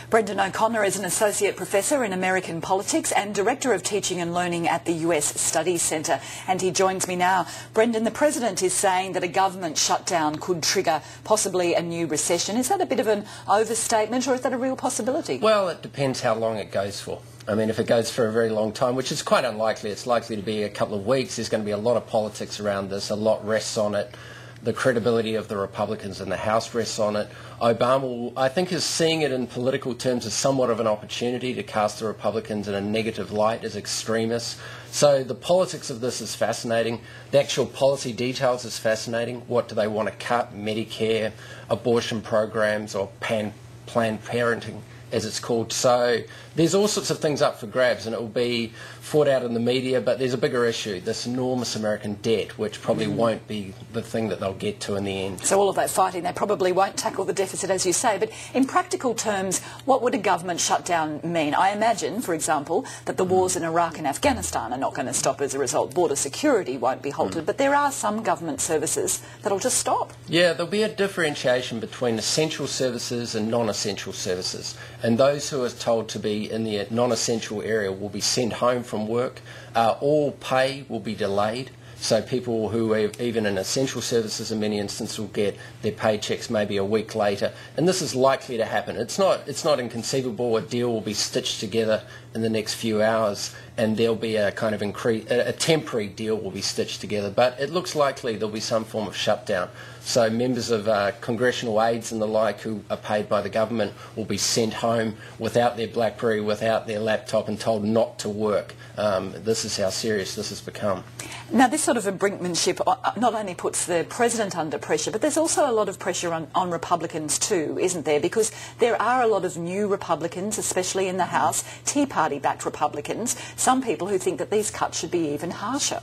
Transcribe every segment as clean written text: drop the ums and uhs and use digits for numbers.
Brendon O'Connor is an Associate Professor in American Politics and Director of Teaching and Learning at the US Studies Centre, and he joins me now. Brendon, the President is saying that a government shutdown could trigger possibly a new recession. Is that a bit of an overstatement, or is that a real possibility? Well, it depends how long it goes for. I mean, if it goes for a very long time, which is quite unlikely, it's likely to be a couple of weeks, there's going to be a lot of politics around this, a lot rests on it. The credibility of the Republicans in the House rests on it. Obama, I think, is seeing it in political terms as somewhat of an opportunity to cast the Republicans in a negative light as extremists. So the politics of this is fascinating. The actual policy details is fascinating. What do they want to cut? Medicare, abortion programs, or Planned Parenting, as it's called. So there's all sorts of things up for grabs, and it will be fought out in the media, but there's a bigger issue, this enormous American debt, which probably won't be the thing that they'll get to in the end. So all of that fighting, they probably won't tackle the deficit, as you say, but in practical terms, what would a government shutdown mean? I imagine, for example, that the wars in Iraq and Afghanistan are not going to stop as a result. Border security won't be halted, but there are some government services that'll just stop. Yeah, there'll be a differentiation between essential services and non-essential services, and those who are told to be in the non-essential area will be sent home from work. All pay will be delayed, so people who are even in essential services in many instances will get their paychecks maybe a week later, and this is likely to happen. It's not inconceivable a deal will be stitched together in the next few hours, and there'll be a kind of a temporary deal will be stitched together, but it looks likely there'll be some form of shutdown. So members of congressional aides and the like who are paid by the government will be sent home without their BlackBerry, without their laptop, and told not to work. This is how serious this has become. Now, this sort of a brinkmanship not only puts the President under pressure, but there's also a lot of pressure on Republicans too, isn't there? Because there are a lot of new Republicans, especially in the House, Tea Party-backed Republicans, some people who think that these cuts should be even harsher.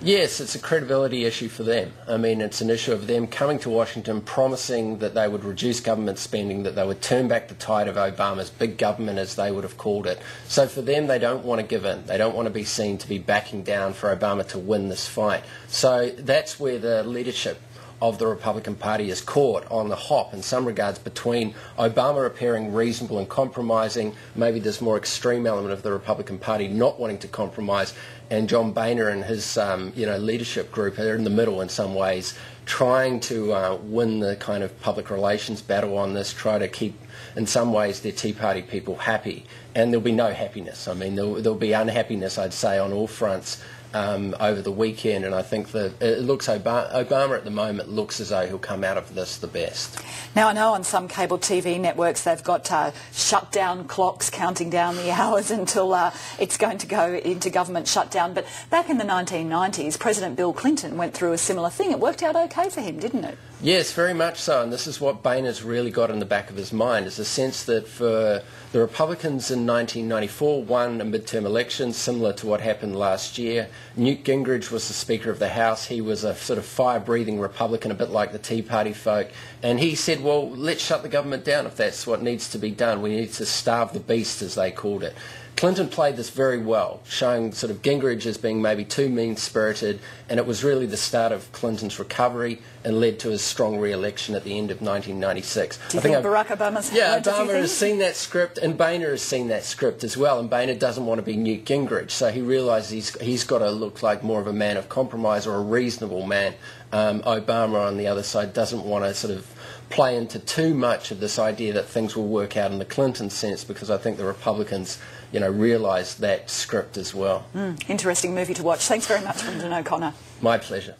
Yes, it's a credibility issue for them. I mean, it's an issue of them coming to Washington promising that they would reduce government spending, that they would turn back the tide of Obama's big government, as they would have called it. So for them, they don't want to give in. They don't want to be seen to be backing down for Obama to win this fight. So that's where the leadership of the Republican Party is caught on the hop in some regards between Obama appearing reasonable and compromising, maybe this more extreme element of the Republican Party not wanting to compromise, and John Boehner and his leadership group are in the middle in some ways, trying to win the kind of public relations battle on this, try to keep in some ways their Tea Party people happy, and there'll be no happiness. I mean, there'll be unhappiness, I'd say, on all fronts over the weekend, and I think that it looks Obama at the moment looks as though he'll come out of this the best. Now, I know on some cable TV networks they've got shutdown clocks counting down the hours until it's going to go into government shutdown, but back in the 1990s, President Bill Clinton went through a similar thing. It worked out okay for him, didn't it? Yes, very much so, and this is what Boehner's really got in the back of his mind, is a sense that for the Republicans in 1994 won a midterm election similar to what happened last year. Newt Gingrich was the Speaker of the House. He was a sort of fire-breathing Republican, a bit like the Tea Party folk, and he said, well, let's shut the government down if that's what needs to be done. We need to starve the beast, as they called it. Clinton played this very well, showing sort of Gingrich as being maybe too mean-spirited, and it was really the start of Clinton's recovery and led to his strong re-election at the end of 1996. Do you think Barack Obama's Obama has seen that script, and Boehner has seen that script as well, and Boehner doesn't want to be Newt Gingrich, so he realises he's got to look like more of a man of compromise or a reasonable man. Obama, on the other side, doesn't want to sort of play into too much of this idea that things will work out in the Clinton sense, because I think the Republicans realise that script as well. Interesting movie to watch. Thanks very much, Brendon O'Connor. My pleasure.